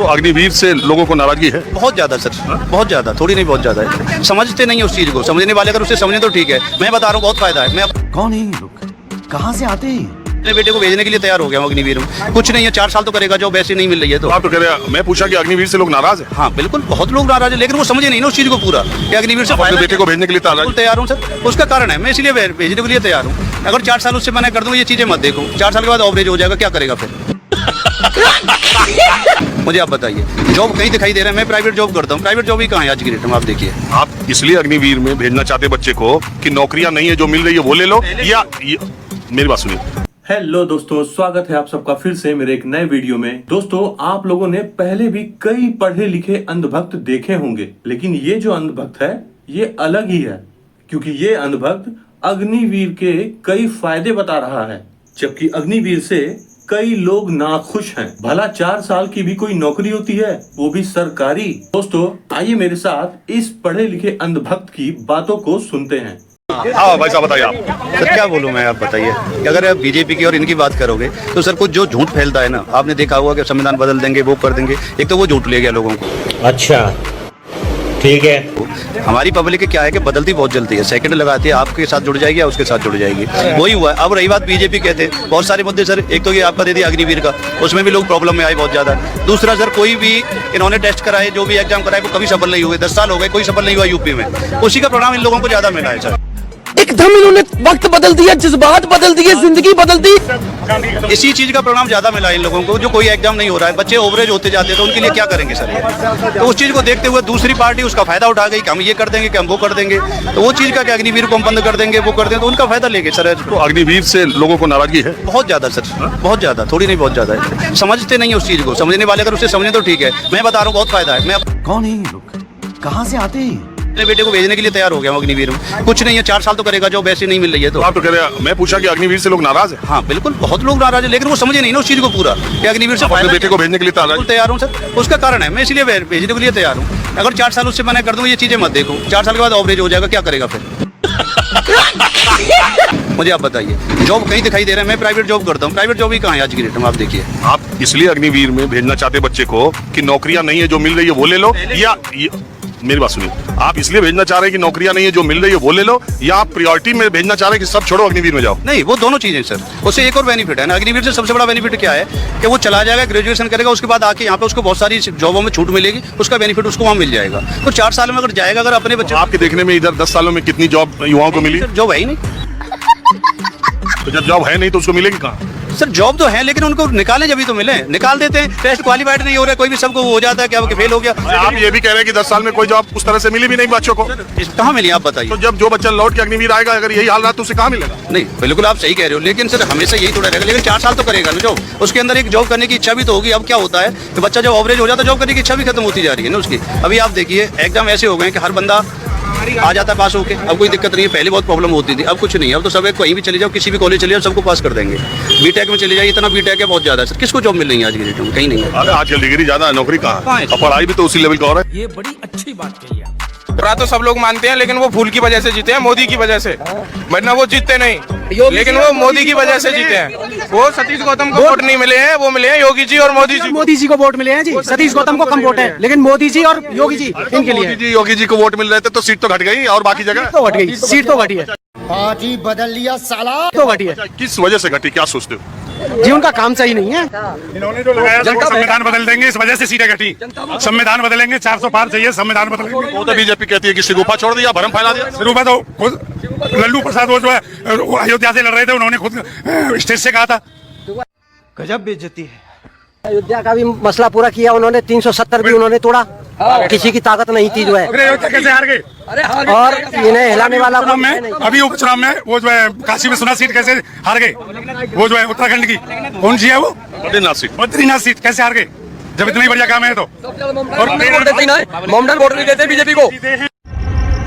तो अग्निवीर से लोगों को नाराजगी है? बहुत ज्यादा सर, बहुत ज्यादा, थोड़ी नहीं बहुत ज्यादा है। समझते नहीं है उस चीज को, समझने वाले अगर उसे समझे तो ठीक है। मैं बता रहा हूँ बहुत फायदा है। मैं कौन है ये लोग, कहाँ से आते हैं? अपने बेटे को भेजने के लिए तैयार हो गया हूँ अग्निवीर में। कुछ नहीं है, 4 साल तो करेगा, जॉब ऐसी नहीं मिल रही है तो। आप तो कह रहे हैं, मैं पूछा कि अग्निवीर से लोग नाराज है? हाँ बिल्कुल, बहुत लोग नाराज है, लेकिन वो समझे नहीं ना उस चीज को पूरा कि अग्निवीर से अपने बेटे को भेजने के लिए तैयार हूँ सर। उसका कारण है, मैं इसलिए भेजने के लिए तैयार हूँ। अगर 4 साल उससे मना कर दूँ, ये चीजें मत देखो, 4 साल के बाद ऑवरेज हो जाएगा, क्या करेगा फिर? मुझे आप बताइए, जॉब कहीं दिखाई दे रहा है? मैं प्राइवेट जॉब करता हूँ, प्राइवेट जॉब ही कहाँ है आज की डेट में? आप देखिए। आप इसलिए अग्निवीर में भेजना चाहते बच्चे को कि नौकरियां नहीं है, जो मिल रही है वो ले लो, या मेरी बात सुनिए। हेलो दोस्तों, स्वागत है आप सबका फिर से मेरे एक नए वीडियो में। दोस्तों, आप लोगों ने पहले भी कई पढ़े लिखे अंधभक्त देखे होंगे, लेकिन ये जो अंधभक्त है ये अलग ही है, क्योंकि ये अंधभक्त अग्निवीर के कई फायदे बता रहा है, जबकि अग्निवीर से कई लोग नाखुश हैं। भला 4 साल की भी कोई नौकरी होती है, वो भी सरकारी। दोस्तों, आइए मेरे साथ इस पढ़े लिखे अंधभक्त की बातों को सुनते हैं। हाँ भाई साहब, बताइए आप। सर क्या बोलूं मैं, आप बताइए कि अगर आप बीजेपी की और इनकी बात करोगे तो सर कुछ जो झूठ फैलता है ना, आपने देखा होगा कि संविधान बदल देंगे, वो कर देंगे, एक तो वो झूठ ले गया लोगों को। अच्छा ठीक है। हमारी पब्लिक क्या है कि बदलती बहुत जल्दी है, सेकंड लगाती है, आपके साथ जुड़ जाएगी या उसके साथ जुड़ जाएगी, वही हुआ है। अब रही बात बीजेपी कहते हैं बहुत सारे मुद्दे सर, एक तो ये आपका दे दिया अग्निवीर का, उसमें भी लोग प्रॉब्लम में आए बहुत ज्यादा। दूसरा सर, कोई भी इन्होंने टेस्ट कराए, जो भी एग्जाम कराए, वो कभी सफल नहीं हुए। 10 साल हो गए, कोई सफल नहीं हुआ यूपी में, उसी का परिणाम इन लोगों को ज्यादा मिला है सर। एकदम इन्होंने वक्त बदल दिया, जज्बात बदल दिए, जिंदगी बदल दी। इसी चीज का परिणाम ज्यादा मिला इन लोगों को, जो कोई एग्जाम नहीं हो रहा है, बच्चे ओवरेज होते जाते हैं, तो उनके लिए क्या करेंगे सर? तो उस चीज को देखते हुए दूसरी पार्टी उसका फायदा उठा गई कि हम ये कर देंगे, कि हम वो कर देंगे, तो वो चीज का कि अग्निवीर को हम बंद कर देंगे, वो कर देंगे, तो उनका फायदा लेंगे सर। तो अग्निवीर से लोगों को नाराजगी है? बहुत ज्यादा सर, बहुत ज्यादा, थोड़ी नहीं बहुत ज्यादा है। समझते नहीं है उस चीज को, समझने वाले अगर उसे समझे तो ठीक है। मैं बता रहा हूँ बहुत फायदा है। मैं कौन है ये लोग, कहाँ से आते हैं? अपने बेटे को भेजने के लिए तैयार हो गया हूँ अग्निवीर में। कुछ नहीं है, 4 साल तो करेगा, जॉब ऐसी नहीं मिल रही है तो। आप तो कह रहे हैं, मैं पूछा कि अग्निवीर से लोग नाराज है? हाँ बिल्कुल, बहुत लोग नाराज है, लेकिन वो समझे नहीं ना उस चीज को पूरा कि अग्निवीर से अपने बेटे को भेजने के लिए तैयार हूँ सर। उसका कारण है, मैं इसलिए भेजने के लिए तैयार हूँ। अगर 4 साल उससे मना कर दूँ, ये चीजें मत देखो, 4 साल के बाद ऑवरेज हो जाएगा, क्या करेगा फिर? मुझे आप बताइए, जॉब कहीं दिखाई दे रहा है? मैं प्राइवेट जॉब करता हूँ, प्राइवेट जॉब ही कहाँ है आज की डेट में? आप देखिए। आप इसलिए अग्निवीर में भेजना चाहते बच्चे को कि नौकरियां नहीं है, जो मिल रही है वो ले लो, या मेरी बात सुनिए, आप इसलिए भेजना चाह रहे हैं कि नौकरियां नहीं है, जो मिल रही है वो ले लो, या आप प्रायोरिटी में भेजना चाह रहे हैं कि सब छोड़ो अग्निवीर में जाओ? नहीं, वो दोनों चीजें सर। उससे एक और बेनिफिट है ना, अग्निवीर से सबसे बड़ा बेनिफिट क्या है कि वो चला जाएगा, ग्रेजुएशन करेगा, उसके बाद आके यहाँ पे उसको बहुत सारी जॉबों में छूट मिलेगी, उसका बेनिफिट उसको वहाँ मिल जाएगा। तो 4 साल में अगर जाएगा, अगर अपने बच्चे, आपके देखने में इधर 10 सालों में कितनी जॉब युवाओं को मिली? जॉब है ही नहीं। तो जब जॉब है नहीं तो उसको मिलेगी कहाँ? सर जॉब तो है, लेकिन उनको निकालें जब ही तो मिले। निकाल देते हैं, टेस्ट क्वालिफाइड नहीं हो रहा है, कोई भी सबको हो जाता है क्या फेल हो गया। आप ये भी कह रहे हैं कि 10 साल में कोई जॉब उस तरह से मिली भी नहीं बच्चों को? कहाँ मिली आप बताइए? तो जब जो बच्चा लौट के अग्निवीर आएगा, अगर यही हाल रहा तो उसे कहाँ मिलेगा? नहीं बिल्कुल आप सही कह रहे हो, लेकिन सर हमेशा यही थोड़ा रहेगा। लेकिन 4 साल तो करेगा ना जॉब, उसके अंदर एक जॉब करने की इच्छा भी तो होगी। अब क्या होता है कि बच्चा जब ऑवरेज हो जाता है, जॉब करने की इच्छा भी खत्म होती जा रही है ना उसकी। अभी आप देखिए, एग्जाम ऐसे हो गए कि हर बंदा आ जाता है पास होके, अब कोई दिक्कत नहीं है। पहले बहुत प्रॉब्लम होती थी, अब कुछ नहीं है। अब तो सब कहीं भी चले जाओ, किसी भी कॉलेज चले जाओ, सबको पास कर देंगे। बीटेक में चले जाइए, इतना बीटेक है बहुत ज्यादा सर, किसको जॉब मिल रही है आज की डेट में? कहीं नहीं है। अरे आजकल डिग्री ज्यादा है, नौकरी कहाँ है? पढ़ाई भी तो उसी लेवल का हो रहा है। ये बड़ी अच्छी बात कही है। बुरा तो सब लोग मानते हैं, लेकिन वो फूल की वजह से जीते हैं, मोदी की वजह से, वरना वो जीतते नहीं, लेकिन वो मोदी की वजह से जीते हैं। वो सतीश गौतम को वोट नहीं मिले हैं, वो मिले हैं योगी जी और मोदी जी। मोदी जी को वोट मिले हैं जी, सतीश गौतम को कम वोट है, लेकिन मोदी जी और योगी जी इनके लिए। योगी जी को वोट मिल रहे थे तो सीट तो घट गई, और बाकी जगह तो घट गई, सीट तो घटी है। पार्टी बदल लिया साला, तो घटी है। किस वजह से घटी, क्या सोचते हो? जी उनका काम सही नहीं है। इन्होंने जो लगाया था संविधान बदल देंगे, इस वजह से सीटें घटी। संविधान बदलेंगे, 400 पार चाहिए, संविधान बदलेंगे। वो तो बीजेपी कहती है कि सिगुफा छोड़ दिया, भरम फैला दिया। सिगुफा तो खुद लल्लू प्रसाद वो जो है अयोध्या से लड़ रहे थे, उन्होंने खुद स्टेज से कहा था। गजब बेइज्जती है। अयोध्या का भी मसला पूरा किया उन्होंने, 370 भी उन्होंने तोड़ा, किसी की ताकत नहीं थी जो है। अयोध्या कैसे हार गए? और इन्हें हिलाने वाला अभी उपचुनाव में वो जो है काशी विश्वनाथ सीट कैसे हार गए? वो जो है उत्तराखंड की कौन सी है वो? बद्रीनाथ सीट कैसे हार गए, जब इतनी बढ़िया काम है तो? और मोमडन वोट नहीं देते बीजेपी को।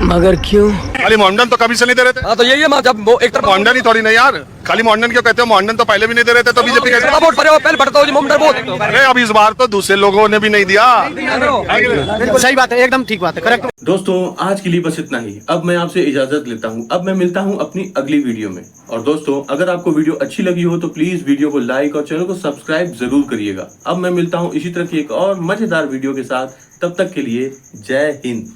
मगर क्यों? खाली मोहम्मदन तो कभी से नहीं दे रहे थे। हाँ तो यही है, जब वो एक तरफ मोहम्मदन ही थोड़ी नहीं यार, खाली मोहम्मदन क्यों कहते हो? मोहम्मदन तो पहले भी नहीं दे रहे थे, तो बीजेपी कैसे? वोट पड़े हो, पहले बढ़ता हो जी मोहम्मद वोट। अरे अब इस बार तो दूसरे लोगों ने भी नहीं दिया। बिल्कुल सही बात है, एकदम ठीक बात है, करेक्ट। दोस्तों आज के लिए बस इतना ही। अब मैं आपसे इजाजत लेता हूं। अब मैं मिलता हूं अपनी अगली वीडियो में। और दोस्तों अगर आपको वीडियो अच्छी लगी हो तो प्लीज वीडियो को लाइक और चैनल को सब्सक्राइब जरूर करिएगा। अब मैं मिलता हूं इसी तरह की एक और मजेदार वीडियो के साथ। तब तक के लिए जय हिंद।